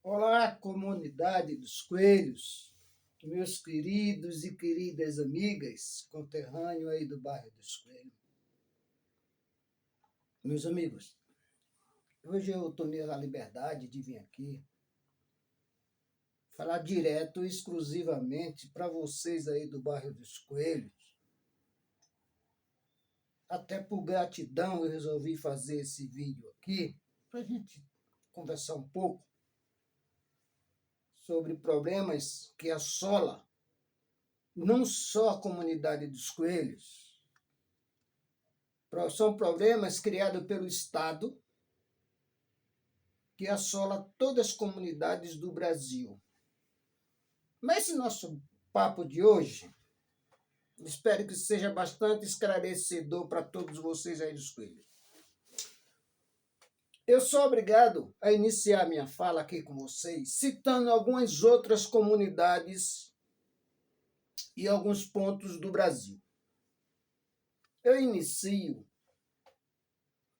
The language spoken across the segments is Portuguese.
Olá, comunidade dos coelhos, meus queridos e queridas amigas, conterrâneo aí do bairro dos Coelhos. Meus amigos, hoje eu tomei a liberdade de vir aqui falar direto e exclusivamente para vocês aí do bairro dos Coelhos. Até por gratidão eu resolvi fazer esse vídeo aqui para a gente conversar um pouco sobre problemas que assolam não só a comunidade dos coelhos, são problemas criados pelo Estado que assola todas as comunidades do Brasil. Mas esse nosso papo de hoje, espero que seja bastante esclarecedor para todos vocês aí dos coelhos. Eu sou obrigado a iniciar minha fala aqui com vocês, citando algumas outras comunidades e alguns pontos do Brasil. Eu inicio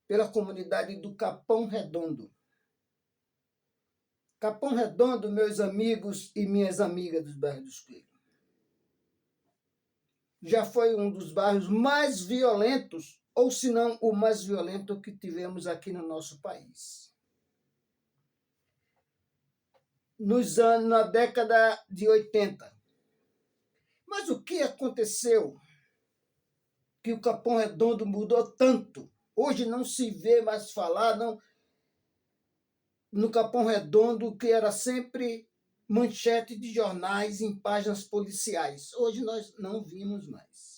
pela comunidade do Capão Redondo. Capão Redondo, meus amigos e minhas amigas dos bairros dos Coelhos, já foi um dos bairros mais violentos, ou se não o mais violento que tivemos aqui no nosso país. Na década de 80. Mas o que aconteceu que o Capão Redondo mudou tanto? Hoje não se vê mais falar no Capão Redondo, que era sempre manchete de jornais em páginas policiais. Hoje nós não vimos mais.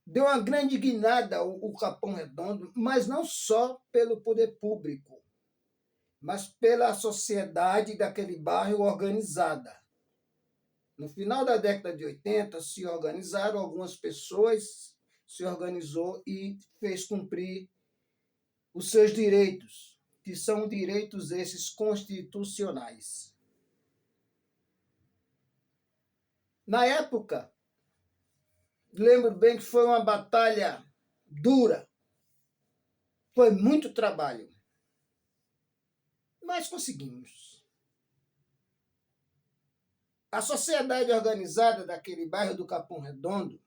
Deu uma grande guinada o Capão Redondo, mas não só pelo poder público, mas pela sociedade daquele bairro organizada. No final da década de 80, se organizaram algumas pessoas, se organizou e fez cumprir os seus direitos, que são direitos esses constitucionais. Na época, lembro bem que foi uma batalha dura, foi muito trabalho, mas conseguimos. A sociedade organizada daquele bairro do Capão Redondo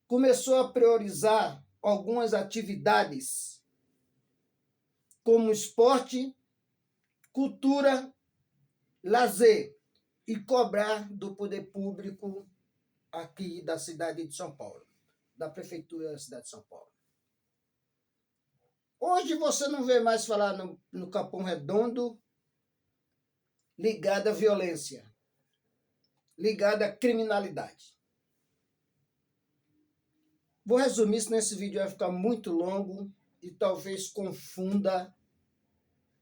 começou a priorizar algumas atividades, como esporte, cultura, lazer, e cobrar do poder público aqui da cidade de São Paulo, da prefeitura da cidade de São Paulo. Hoje você não vê mais falar no Capão Redondo ligado à violência, ligado à criminalidade. Vou resumir isso nesse vídeo, vai ficar muito longo e talvez confunda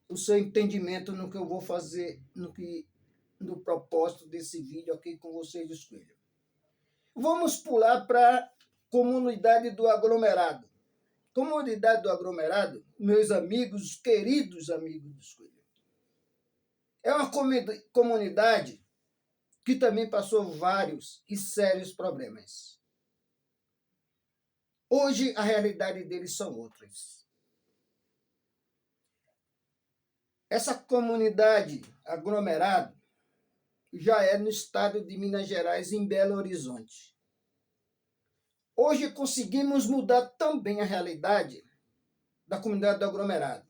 o seu entendimento no que eu vou fazer, no propósito desse vídeo aqui com vocês dos coelhos. Vamos pular para a comunidade do aglomerado. Comunidade do aglomerado, meus amigos, queridos amigos dos coelhos, é uma comunidade que também passou vários e sérios problemas. Hoje a realidade deles são outras. Essa comunidade aglomerado já é no estado de Minas Gerais, em Belo Horizonte. Hoje conseguimos mudar também a realidade da comunidade do aglomerado.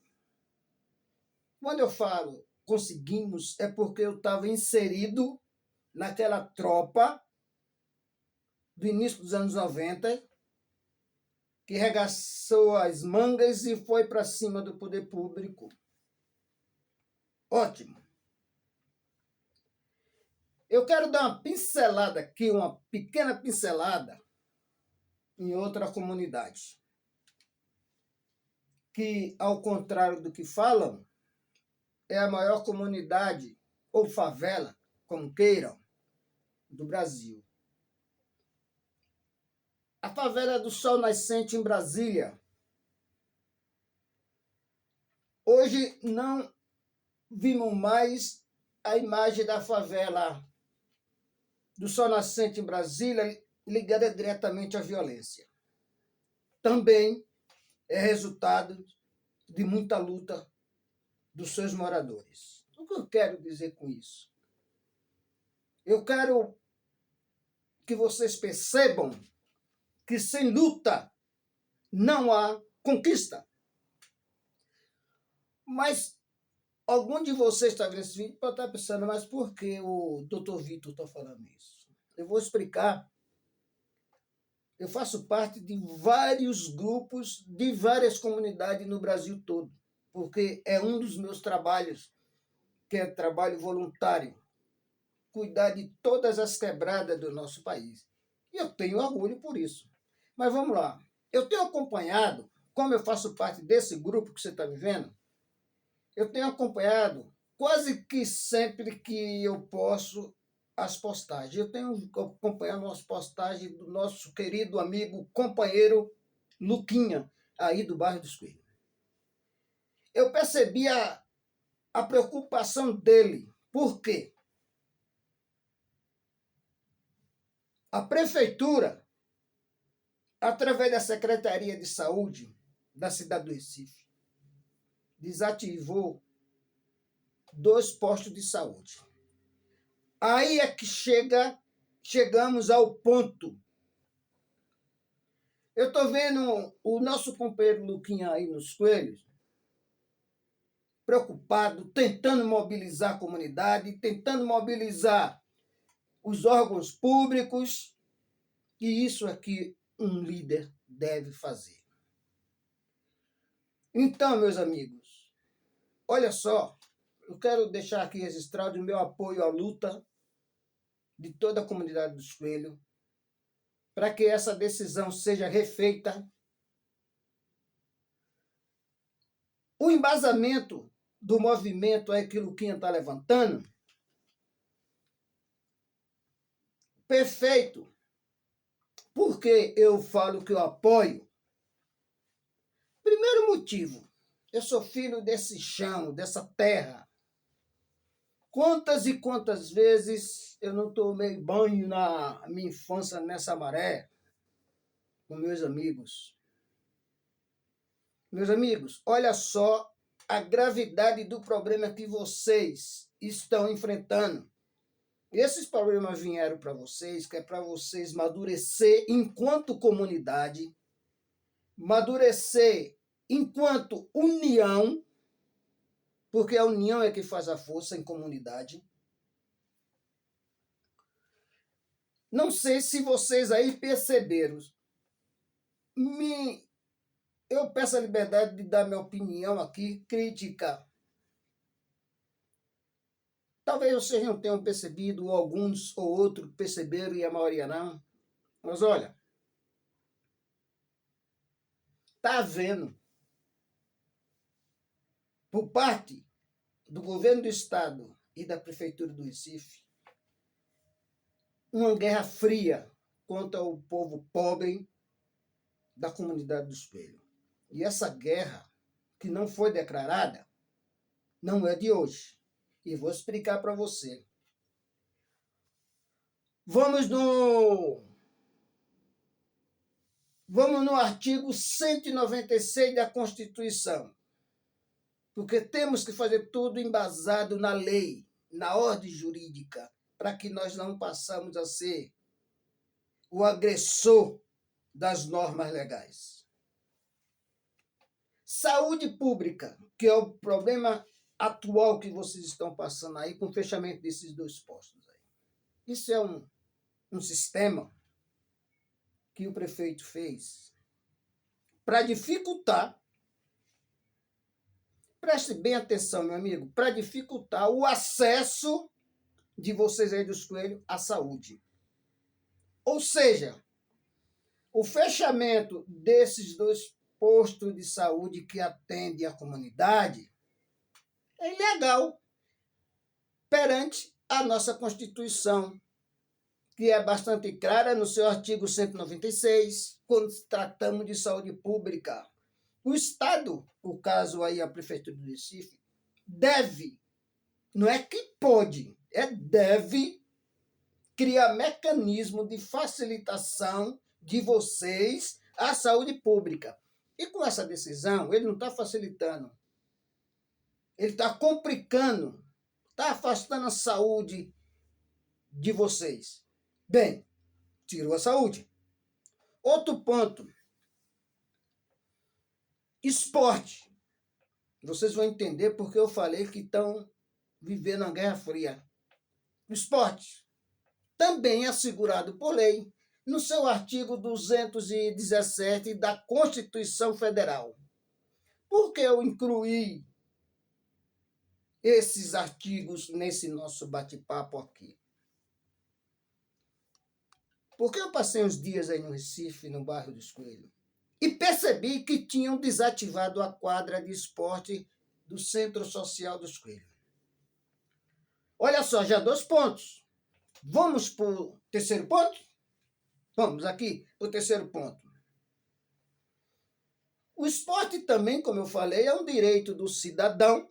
Quando eu falo conseguimos, é porque eu estava inserido naquela tropa do início dos anos 90, que regaçou as mangas e foi para cima do poder público. Ótimo. Eu quero dar uma pincelada aqui, uma pequena pincelada, em outra comunidade, que, ao contrário do que falam, é a maior comunidade, ou favela, como queiram, do Brasil. A favela do Sol Nascente, em Brasília. Hoje não vimos mais a imagem da favela do Sol Nascente, em Brasília, ligada diretamente à violência. Também é resultado de muita luta dos seus moradores. O que eu quero dizer com isso? Eu quero que vocês percebam que sem luta não há conquista. Mas algum de vocês está vendo esse vídeo pode estar pensando, mas por que o Dr. Vitor está falando isso? Eu vou explicar. Eu faço parte de vários grupos, de várias comunidades no Brasil todo, porque é um dos meus trabalhos, que é trabalho voluntário, cuidar de todas as quebradas do nosso país. E eu tenho orgulho por isso. Mas vamos lá. Eu tenho acompanhado, como eu faço parte desse grupo que você está vivendo, eu tenho acompanhado quase que sempre que eu posso as postagens. Eu tenho acompanhado as postagens do nosso querido amigo, companheiro Luquinha, aí do bairro dos Coelhos. Eu percebi a preocupação dele. Por quê? A prefeitura, através da Secretaria de Saúde da cidade do Recife, desativou 2 postos de saúde. Aí é que chegamos ao ponto. Eu estou vendo o nosso companheiro Luquinha aí nos Coelhos, preocupado, tentando mobilizar a comunidade, tentando mobilizar os órgãos públicos, e isso é que um líder deve fazer. Então, meus amigos, olha só, eu quero deixar aqui registrado o meu apoio à luta de toda a comunidade dos Coelhos, para que essa decisão seja refeita. O embasamento do movimento aí que o Luquinha está levantando, perfeito. Por que eu falo que eu apoio? Primeiro motivo, eu sou filho desse chão, dessa terra. Quantas e quantas vezes eu não tomei banho na minha infância nessa maré com meus amigos. Meus amigos, olha só a gravidade do problema que vocês estão enfrentando. Esses problemas vieram para vocês, que é para vocês amadurecer enquanto comunidade, amadurecer enquanto união, porque a união é que faz a força em comunidade. Não sei se vocês aí perceberam. Eu peço a liberdade de dar minha opinião aqui, crítica. Talvez vocês não tenham percebido, ou alguns ou outros perceberam e a maioria não. Mas olha, está havendo, por parte do governo do estado e da prefeitura do Recife, uma guerra fria contra o povo pobre da comunidade do Espelho. E essa guerra, que não foi declarada, não é de hoje. E vou explicar para você. Vamos no artigo 196 da Constituição, porque temos que fazer tudo embasado na lei, na ordem jurídica, para que nós não passamos a ser o agressor das normas legais. Saúde pública, que é o problema atual que vocês estão passando aí com o fechamento desses 2 postos aí. Isso é um sistema que o prefeito fez para dificultar, preste bem atenção, meu amigo, para dificultar o acesso de vocês aí dos Coelhos à saúde. Ou seja, o fechamento desses 2 postos de saúde que atendem a comunidade é ilegal perante a nossa Constituição, que é bastante clara no seu artigo 196, quando tratamos de saúde pública. O Estado, o caso aí a Prefeitura do Recife, deve, não é que pode, deve criar mecanismo de facilitação de vocês à saúde pública. E com essa decisão, ele não está facilitando. Ele está complicando, está afastando a saúde de vocês. Bem, tirou a saúde. Outro ponto, esporte. Vocês vão entender porque eu falei que estão vivendo a Guerra Fria. O esporte também é assegurado por lei no seu artigo 217 da Constituição Federal. Por que eu incluí esses artigos nesse nosso bate-papo aqui? Porque eu passei uns dias aí no Recife, no bairro dos Coelhos, e percebi que tinham desativado a quadra de esporte do Centro Social dos Coelhos. Olha só, já 2 pontos. Vamos para o terceiro ponto? Vamos aqui para o terceiro ponto. O esporte também, como eu falei, é um direito do cidadão.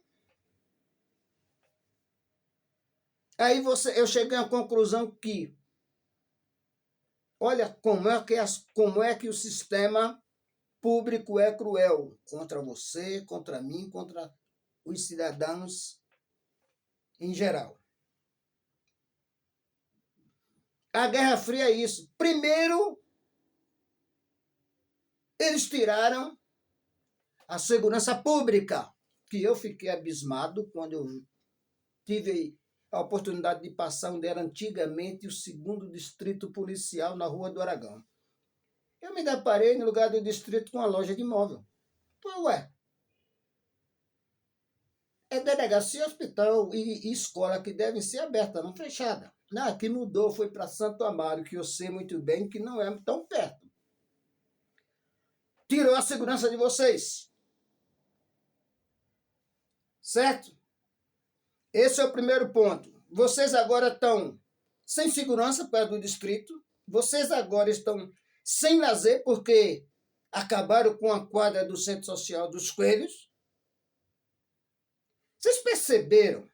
Aí eu cheguei à conclusão que, olha como é que o sistema público é cruel contra você, contra mim, contra os cidadãos em geral. A Guerra Fria é isso. Primeiro, eles tiraram a segurança pública, que eu fiquei abismado quando eu tive a oportunidade de passar onde era antigamente o 2º Distrito Policial, na Rua do Aragão. Eu me deparei no lugar do distrito com uma loja de imóvel. Ué, é delegacia, hospital e escola que devem ser abertas, não fechadas. Não, aqui mudou, foi para Santo Amaro, que eu sei muito bem que não é tão perto. Tirou a segurança de vocês. Certo? Esse é o primeiro ponto. Vocês agora estão sem segurança perto do distrito. Vocês agora estão sem lazer porque acabaram com a quadra do Centro Social dos Coelhos. Vocês perceberam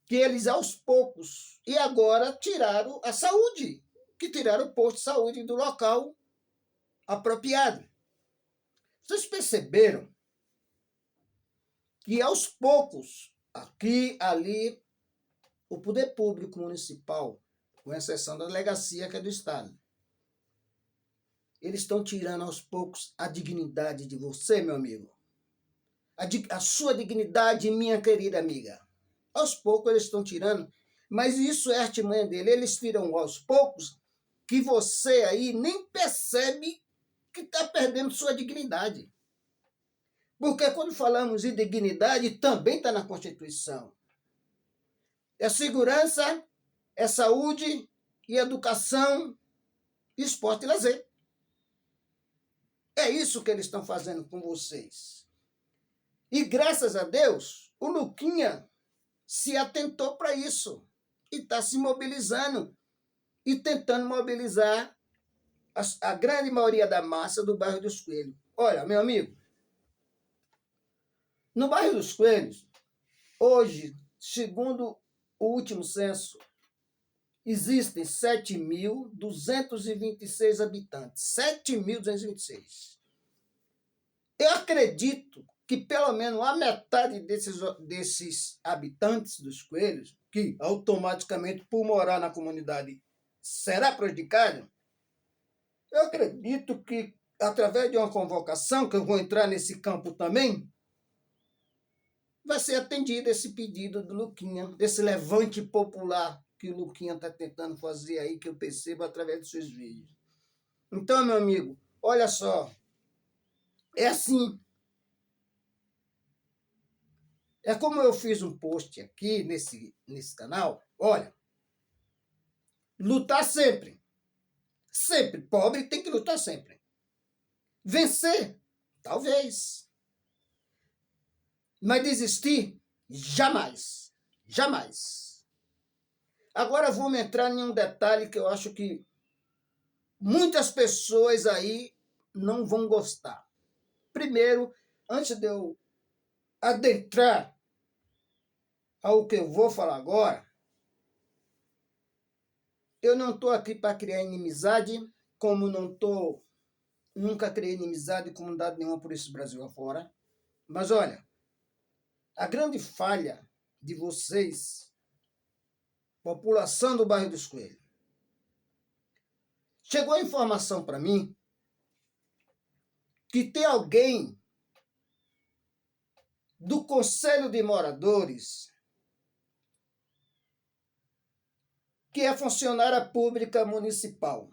que eles, aos poucos, e agora tiraram a saúde, que tiraram o posto de saúde do local apropriado. Vocês perceberam que, aos poucos, aqui, ali, o poder público municipal, com exceção da delegacia, que é do Estado, eles estão tirando aos poucos a dignidade de você, meu amigo. A sua dignidade, minha querida amiga. Aos poucos eles estão tirando, mas isso é artimanha dele. Eles tiram aos poucos que você aí nem percebe que está perdendo sua dignidade. Porque quando falamos em dignidade, também está na Constituição. É segurança, é saúde e educação, esporte e lazer. É isso que eles estão fazendo com vocês. E graças a Deus, o Luquinha se atentou para isso e está se mobilizando e tentando mobilizar a grande maioria da massa do bairro dos Coelhos. Olha, meu amigo, no bairro dos Coelhos, hoje, segundo o último censo, existem 7.226 habitantes. 7.226. Eu acredito que pelo menos a metade desses habitantes dos Coelhos, que automaticamente, por morar na comunidade, será prejudicado, eu acredito que, através de uma convocação, que eu vou entrar nesse campo também, vai ser atendido esse pedido do Luquinha, desse levante popular que o Luquinha está tentando fazer aí, que eu percebo através dos seus vídeos. Então, meu amigo, olha só, é assim. É como eu fiz um post aqui nesse canal. Olha, lutar sempre. Sempre. Pobre tem que lutar sempre. Vencer? Talvez. Mas desistir? Jamais. Jamais. Agora vamos entrar em um detalhe que eu acho que muitas pessoas aí não vão gostar. Primeiro, antes de eu adentrar ao que eu vou falar agora, eu não estou aqui para criar inimizade, como nunca criei inimizade em comunidade nenhuma por esse Brasil afora. Mas olha, A grande falha de vocês, população do bairro dos Coelhos, chegou a informação para mim que tem alguém do Conselho de Moradores que é funcionária pública municipal.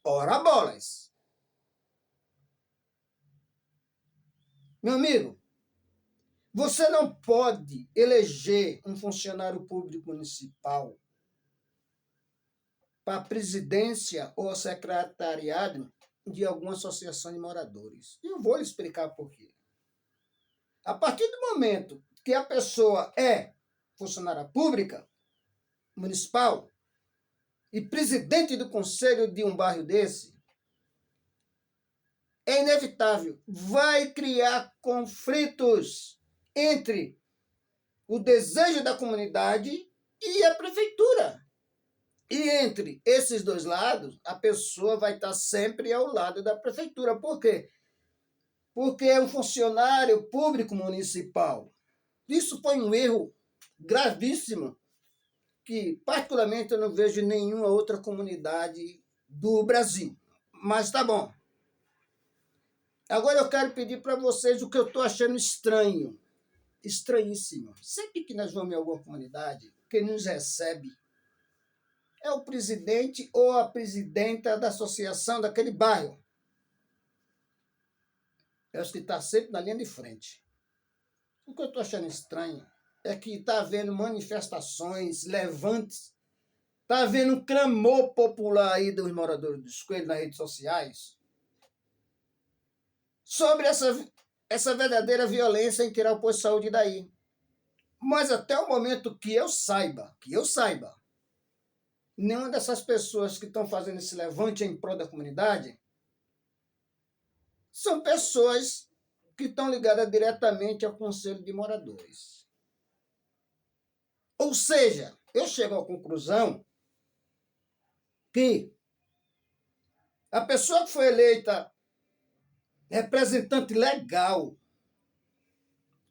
Ora bolas! Meu amigo, você não pode eleger um funcionário público municipal para a presidência ou secretariado de alguma associação de moradores. E eu vou lhe explicar por quê. A partir do momento que a pessoa é funcionária pública municipal e presidente do conselho de um bairro desse, é inevitável, vai criar conflitos entre o desejo da comunidade e a prefeitura. E entre esses dois lados, a pessoa vai estar sempre ao lado da prefeitura. Por quê? Porque é um funcionário público municipal. Isso foi um erro gravíssimo que, particularmente, eu não vejo em nenhuma outra comunidade do Brasil. Mas tá bom. Agora eu quero pedir para vocês o que eu estou achando estranho. Estranhíssimo. Sempre que nós vamos em alguma comunidade, quem nos recebe é o presidente ou a presidenta da associação daquele bairro. É os que está sempre na linha de frente. O que eu estou achando estranho é que está havendo manifestações, levantes, está havendo um clamor popular aí dos moradores dos Coelhos nas redes sociais sobre essa verdadeira violência em tirar o posto de saúde daí. Mas até o momento que eu saiba, nenhuma dessas pessoas que estão fazendo esse levante em prol da comunidade são pessoas que estão ligadas diretamente ao Conselho de Moradores. Ou seja, eu chego à conclusão que a pessoa que foi eleita representante legal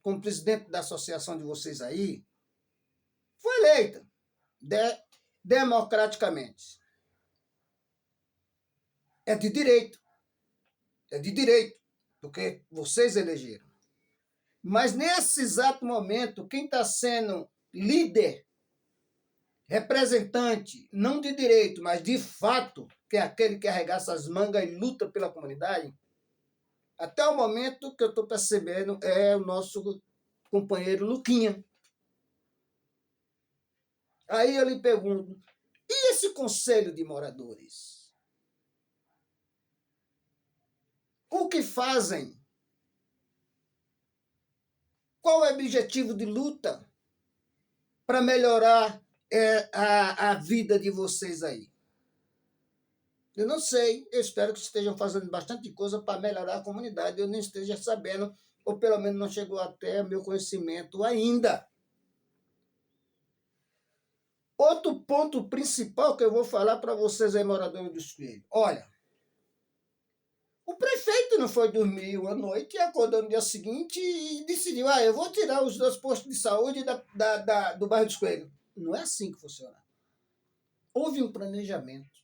como presidente da associação de vocês aí, foi eleita democraticamente. É de direito, porque vocês elegeram. Mas nesse exato momento, quem está sendo líder, representante, não de direito, mas de fato, que é aquele que arregaça as mangas e luta pela comunidade, até o momento que eu estou percebendo é o nosso companheiro Luquinha. Aí eu lhe pergunto, e esse conselho de moradores? O que fazem? Qual é o objetivo de luta para melhorar a vida de vocês aí? Eu não sei, eu espero que estejam fazendo bastante coisa para melhorar a comunidade, eu nem esteja sabendo, ou pelo menos não chegou até meu conhecimento ainda. Outro ponto principal que eu vou falar para vocês aí, moradores dos Coelhos. Olha, o prefeito não foi dormir uma noite e acordou no dia seguinte e decidiu, eu vou tirar os 2 postos de saúde do bairro dos Coelhos. Não é assim que funciona. Houve um planejamento.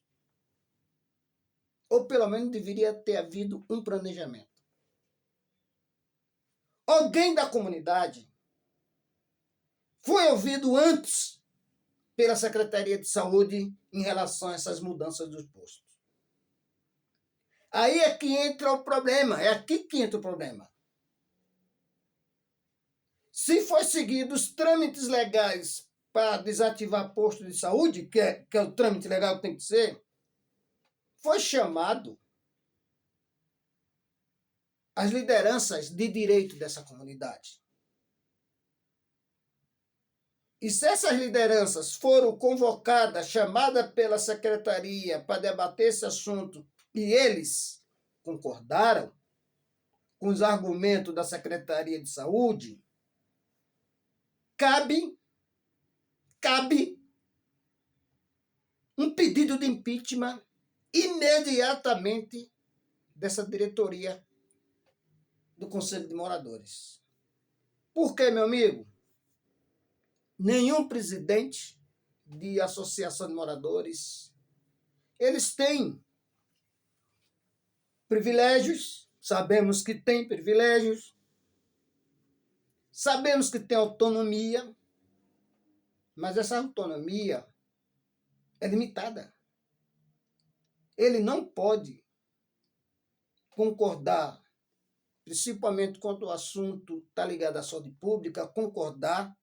Ou pelo menos deveria ter havido um planejamento. Alguém da comunidade foi ouvido antes pela Secretaria de Saúde em relação a essas mudanças dos postos. Aí é que entra o problema, é aqui que entra o problema. Se foi seguido os trâmites legais para desativar posto de saúde, que é o trâmite legal que tem que ser, foi chamado as lideranças de direito dessa comunidade. E se essas lideranças foram convocadas, chamadas pela secretaria para debater esse assunto, e eles concordaram com os argumentos da Secretaria de Saúde, cabe um pedido de impeachment imediatamente dessa diretoria do Conselho de Moradores. Por quê, meu amigo? Nenhum presidente de associação de moradores, eles têm privilégios, sabemos que tem privilégios, sabemos que tem autonomia, mas essa autonomia é limitada. Ele não pode concordar, principalmente quando o assunto está ligado à saúde pública, concordar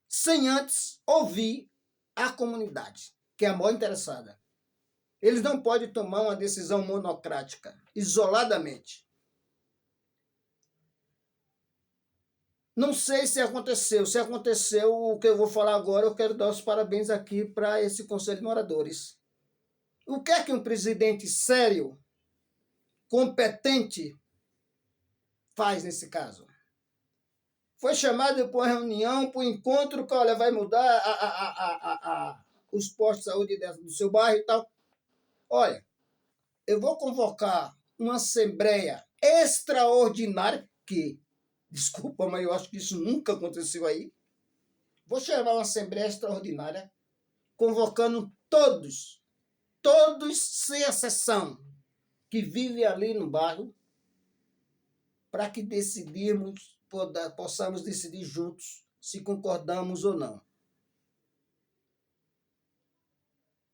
sem antes ouvir a comunidade, que é a maior interessada. Eles não podem tomar uma decisão monocrática, isoladamente. Não sei se aconteceu. Se aconteceu, o que eu vou falar agora, eu quero dar os parabéns aqui para esse Conselho de Moradores. O que é que um presidente sério, competente, faz nesse caso? Foi chamado para uma reunião, para um encontro, que olha, vai mudar os postos de saúde do seu bairro e tal. Olha, eu vou convocar uma assembleia extraordinária, que, desculpa, mas eu acho que isso nunca aconteceu aí. Vou chamar uma assembleia extraordinária, convocando todos sem exceção, que vivem ali no bairro, para que possamos decidir juntos se concordamos ou não.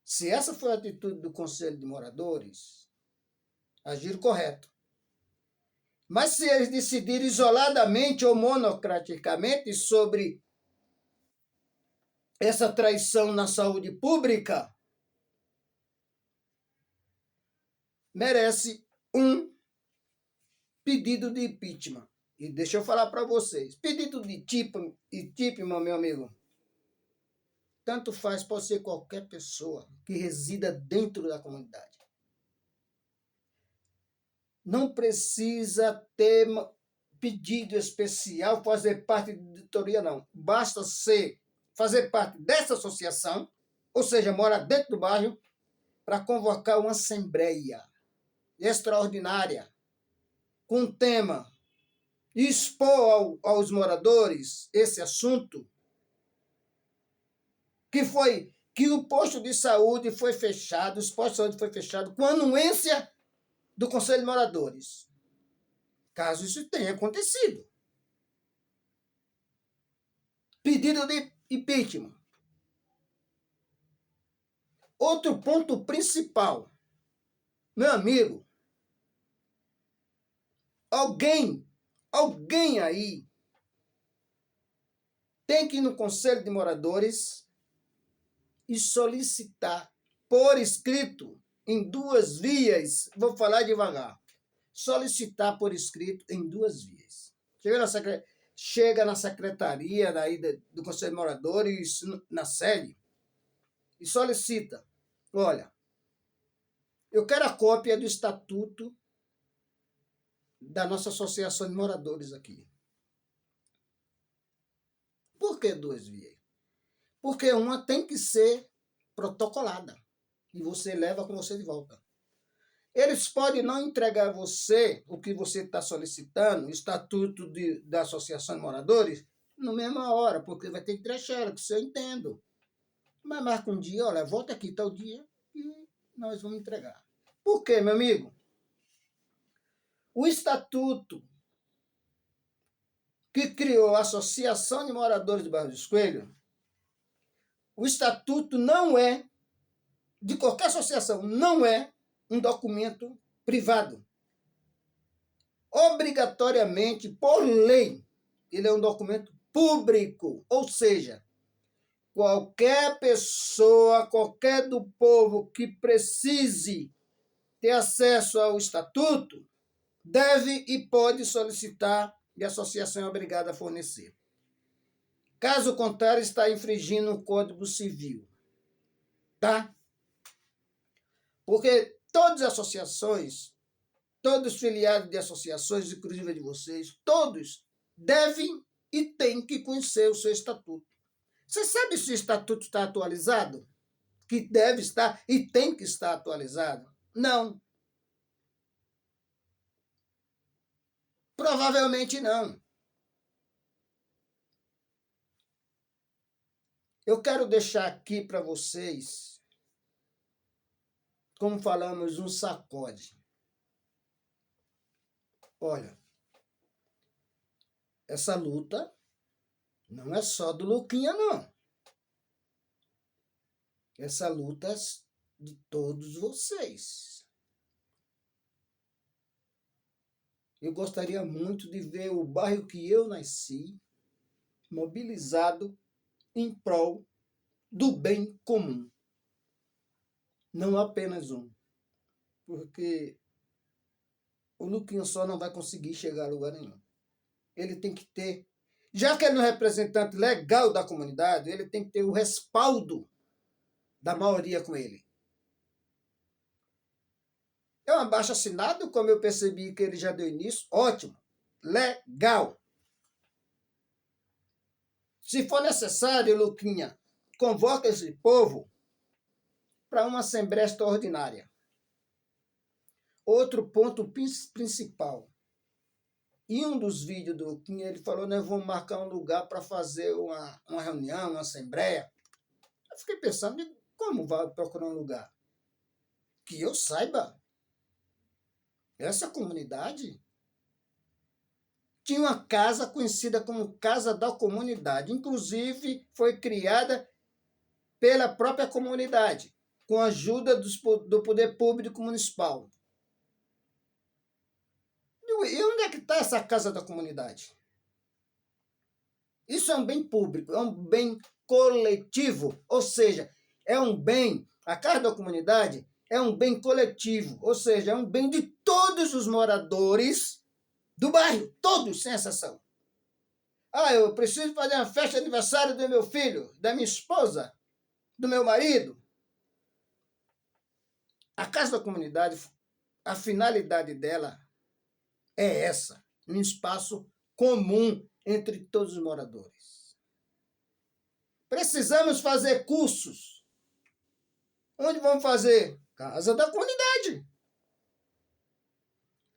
Se essa foi a atitude do Conselho de Moradores, agir correto. Mas se eles decidirem isoladamente ou monocraticamente sobre essa traição na saúde pública, merece um pedido de impeachment. E deixa eu falar para vocês, pedido de impeachment, meu amigo, tanto faz, pode ser qualquer pessoa que resida dentro da comunidade. Não precisa ter pedido especial, fazer parte de diretoria, não. Basta fazer parte dessa associação, ou seja, morar dentro do bairro, para convocar uma assembleia extraordinária com um tema e expor aos moradores esse assunto, que o posto de saúde foi fechado, os postos de saúde foi fechado com anuência do Conselho de Moradores. Caso isso tenha acontecido. Pedido de impeachment. Outro ponto principal. Meu amigo, alguém aí tem que ir no Conselho de Moradores e solicitar por escrito em 2 vias. Vou falar devagar. Solicitar por escrito em 2 vias. Chega na secretaria do Conselho de Moradores, na sede, e solicita. Olha, eu quero a cópia do estatuto da nossa associação de moradores aqui. Por que 2 vias? Porque uma tem que ser protocolada e você leva com você de volta. Eles podem não entregar a você o que você está solicitando, o estatuto da Associação de Moradores, na mesma hora, porque vai ter que trechar, que isso eu entendo. Mas marca um dia, olha, volta aqui tal dia e nós vamos entregar. Por quê, meu amigo? O estatuto que criou a Associação de Moradores do Bairro dos Coelhos, o estatuto não é, de qualquer associação, não é um documento privado. Obrigatoriamente, por lei, ele é um documento público, ou seja, qualquer pessoa, qualquer do povo que precise ter acesso ao estatuto, deve e pode solicitar e a associação é obrigada a fornecer. Caso contrário, está infringindo o Código Civil. Tá? Porque todas as associações, todos os filiados de associações, inclusive de vocês, todos devem e têm que conhecer o seu estatuto. Você sabe se o estatuto está atualizado? Que deve estar e tem que estar atualizado? Não. Provavelmente não. Eu quero deixar aqui para vocês, como falamos, um sacode. Olha, essa luta não é só do Luquinha, não. Essa luta é de todos vocês. Eu gostaria muito de ver o bairro que eu nasci mobilizado em prol do bem comum. Não apenas um. Porque o Luquinha só não vai conseguir chegar a lugar nenhum. Ele tem que ter, já que ele é um representante legal da comunidade, ele tem que ter o respaldo da maioria com ele. É um abaixo-assinado, como eu percebi que ele já deu início, ótimo, legal. Se for necessário, Luquinha, convoca esse povo para uma assembleia extraordinária. Outro ponto principal. Em um dos vídeos do Luquinha, ele falou, nós vamos marcar um lugar para fazer uma reunião, uma assembleia. Eu fiquei pensando, como vai procurar um lugar? Que eu saiba, essa comunidade tinha uma casa conhecida como Casa da Comunidade. Inclusive, foi criada pela própria comunidade, com a ajuda do poder público municipal. E onde é que está essa Casa da Comunidade? Isso é um bem público, é um bem coletivo, ou seja, é um bem, a Casa da Comunidade é um bem coletivo, ou seja, é um bem de todos os moradores do bairro, todos, sem exceção. Ah, eu preciso fazer uma festa de aniversário do meu filho, da minha esposa, do meu marido. A Casa da Comunidade, a finalidade dela é essa, um espaço comum entre todos os moradores. Precisamos fazer cursos. Onde vamos fazer? Casa da Comunidade.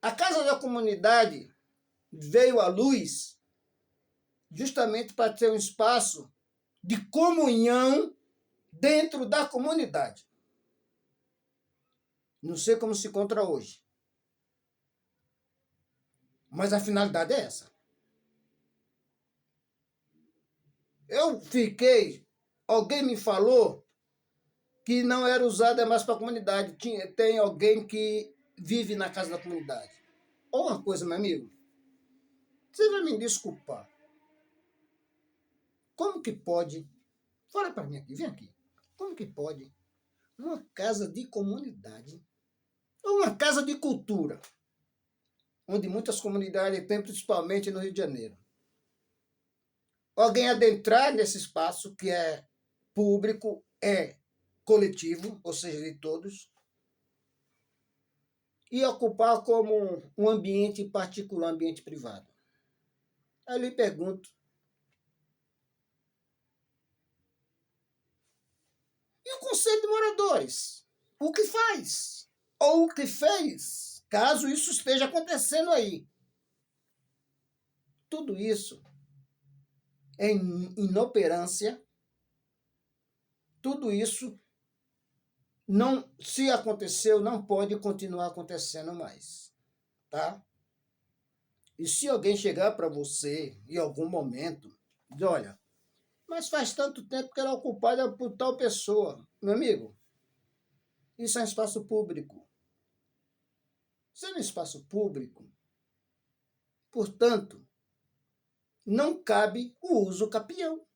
A Casa da Comunidade veio à luz justamente para ter um espaço de comunhão dentro da comunidade. Não sei como se encontra hoje, mas a finalidade é essa. Alguém me falou que não era usada mais para a comunidade. Tem alguém que vive na casa da comunidade. Ou uma coisa, meu amigo, você vai me desculpar. Como que pode, fala para mim aqui, vem aqui, como que pode uma casa de comunidade, ou uma casa de cultura, onde muitas comunidades têm, principalmente no Rio de Janeiro, alguém adentrar nesse espaço que é público, é coletivo, ou seja, de todos, e ocupar como um ambiente particular, um ambiente privado? Aí eu lhe pergunto, e o Conselho de Moradores? O que faz? Ou o que fez, caso isso esteja acontecendo aí? Tudo isso é inoperância. Tudo isso, não, se aconteceu, não pode continuar acontecendo mais, tá? E se alguém chegar para você em algum momento, diz, olha, mas faz tanto tempo que ela é ocupada por tal pessoa. Meu amigo, isso é um espaço público. Isso é um espaço público. Portanto, não cabe o uso capião.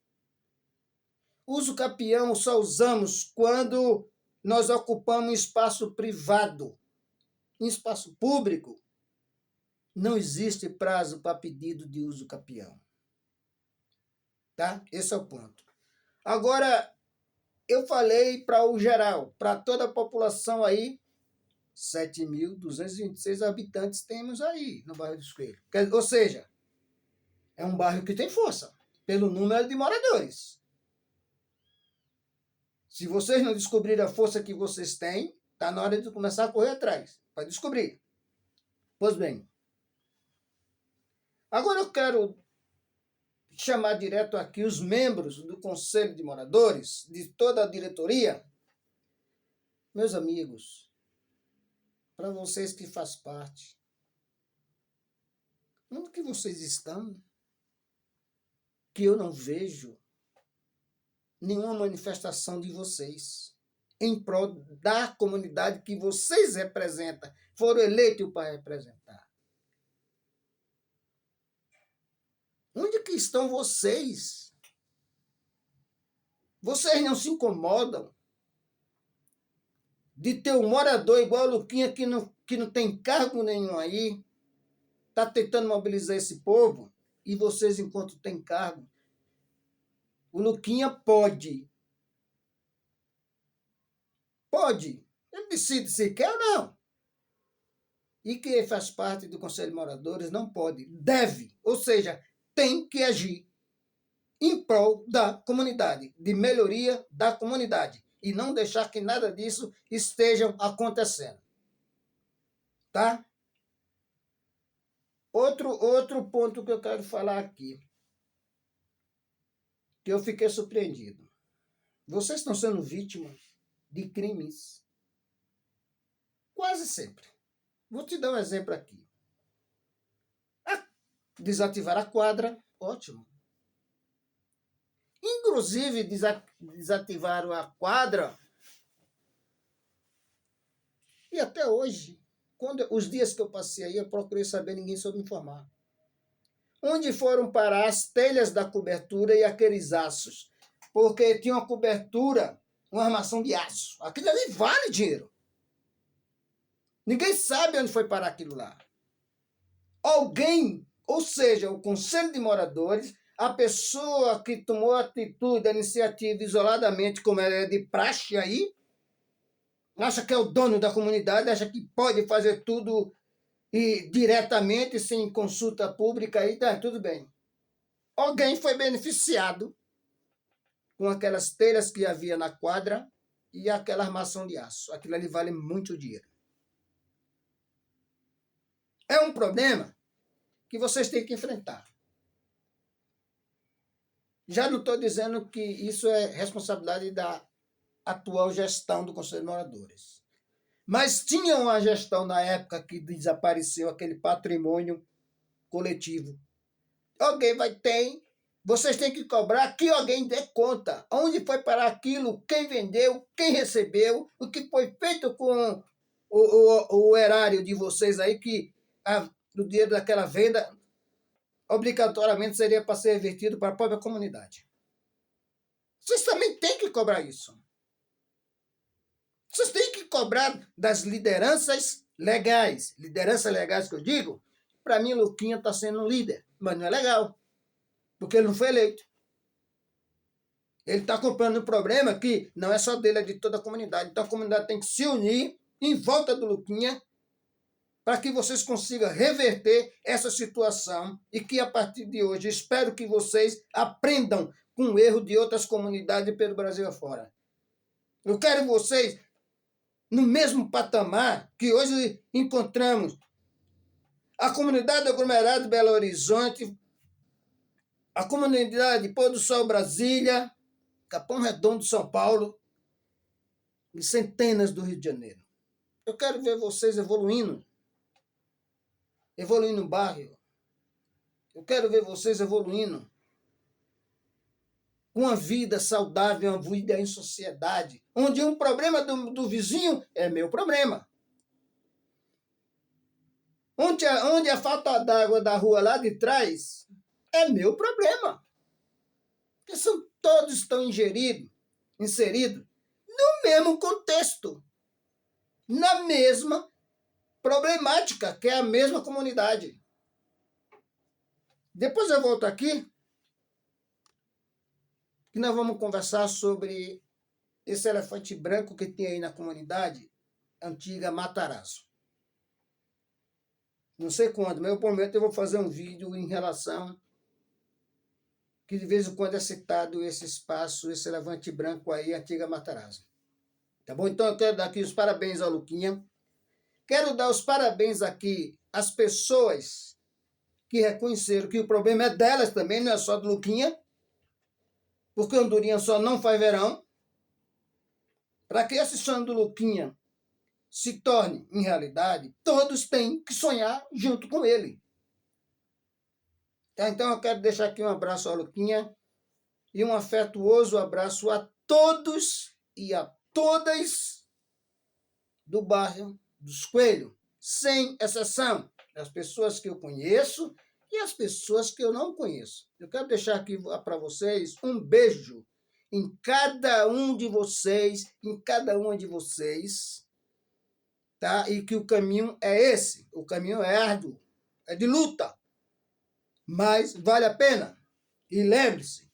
O uso capião só usamos quando nós ocupamos espaço privado. Em espaço público, não existe prazo para pedido de uso capião. Tá? Esse é o ponto. Agora, eu falei para o geral, para toda a população aí, 7.226 habitantes temos aí no bairro dos Coelhos. Ou seja, é um bairro que tem força, pelo número de moradores. Se vocês não descobrirem a força que vocês têm, está na hora de começar a correr atrás, para descobrir. Pois bem, agora eu quero chamar direto aqui os membros do Conselho de Moradores, de toda a diretoria. Meus amigos, para vocês que fazem parte, onde que vocês estão? Que eu não vejo nenhuma manifestação de vocês em prol da comunidade que vocês representam, foram eleitos para representar. Onde que estão vocês? Vocês não se incomodam de ter um morador igual o Luquinha que não tem cargo nenhum aí, está tentando mobilizar esse povo, e vocês, enquanto têm cargo, o Luquinha pode. Ele decide se quer ou não. E quem faz parte do Conselho de Moradores não pode, deve, ou seja, tem que agir em prol da comunidade, de melhoria da comunidade, e não deixar que nada disso esteja acontecendo. Tá? Outro ponto que eu quero falar aqui, que eu fiquei surpreendido. Vocês estão sendo vítimas de crimes quase sempre. Vou te dar um exemplo aqui. Desativar a quadra, ótimo. Inclusive, desativaram a quadra. E até hoje, os dias que eu passei aí, eu procurei saber, ninguém soube me informar. Onde foram parar as telhas da cobertura e aqueles aços? Porque tinha uma cobertura, uma armação de aço. Aquilo ali vale dinheiro. Ninguém sabe onde foi parar aquilo lá. Alguém, ou seja, o Conselho de Moradores, a pessoa que tomou a atitude, a iniciativa isoladamente, como ela é de praxe aí, acha que é o dono da comunidade, acha que pode fazer tudo e diretamente, sem consulta pública, aí tá tudo bem. Alguém foi beneficiado com aquelas telhas que havia na quadra e aquela armação de aço. Aquilo ali vale muito dinheiro. É um problema que vocês têm que enfrentar. Já não estou dizendo que isso é responsabilidade da atual gestão do Conselho de Moradores. Mas tinha uma gestão na época que desapareceu aquele patrimônio coletivo. Alguém vai ter, vocês têm que cobrar que alguém dê conta. Onde foi parar aquilo, quem vendeu, quem recebeu, o que foi feito com o erário de vocês aí, que o dinheiro daquela venda obrigatoriamente seria para ser revertido para a própria comunidade. Vocês também têm que cobrar isso. Vocês têm que cobrar das lideranças legais. Lideranças legais que eu digo, para mim, Luquinha está sendo um líder, mas não é legal, porque ele não foi eleito. Ele está comprando um problema que não é só dele, é de toda a comunidade. Então a comunidade tem que se unir em volta do Luquinha para que vocês consigam reverter essa situação e que, a partir de hoje, espero que vocês aprendam com o erro de outras comunidades pelo Brasil afora. Eu quero vocês no mesmo patamar que hoje encontramos a comunidade aglomerada de Belo Horizonte, a comunidade Pôr do Sol Brasília, Capão Redondo São Paulo e centenas do Rio de Janeiro. Eu quero ver vocês evoluindo no bairro. Eu quero ver vocês evoluindo com uma vida saudável, uma vida em sociedade, onde um problema do vizinho é meu problema. Onde a falta d'água da rua lá de trás é meu problema. Porque todos estão inseridos no mesmo contexto, na mesma problemática, que é a mesma comunidade. Depois eu volto aqui, que nós vamos conversar sobre esse elefante branco que tem aí na comunidade antiga Matarazzo. Não sei quando, mas eu prometo que eu vou fazer um vídeo em relação que de vez em quando é citado esse espaço, esse elefante branco aí, antiga Matarazzo. Tá bom? Então eu quero dar aqui os parabéns ao Luquinha. Quero dar os parabéns aqui às pessoas que reconheceram que o problema é delas também, não é só do Luquinha, porque Andorinha só não faz verão. Para que esse sonho do Luquinha se torne em realidade, todos têm que sonhar junto com ele. Tá? Então eu quero deixar aqui um abraço ao Luquinha e um afetuoso abraço a todos e a todas do bairro dos Coelhos, sem exceção, as pessoas que eu conheço e as pessoas que eu não conheço. Eu quero deixar aqui para vocês um beijo em cada um de vocês, em cada uma de vocês, tá? E que o caminho é esse, o caminho é árduo, é de luta, mas vale a pena. E lembre-se,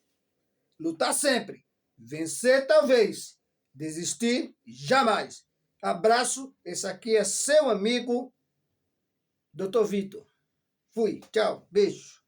lutar sempre, vencer talvez, desistir jamais. Abraço, esse aqui é seu amigo, Dr. Vitor. Fui, tchau, beijo.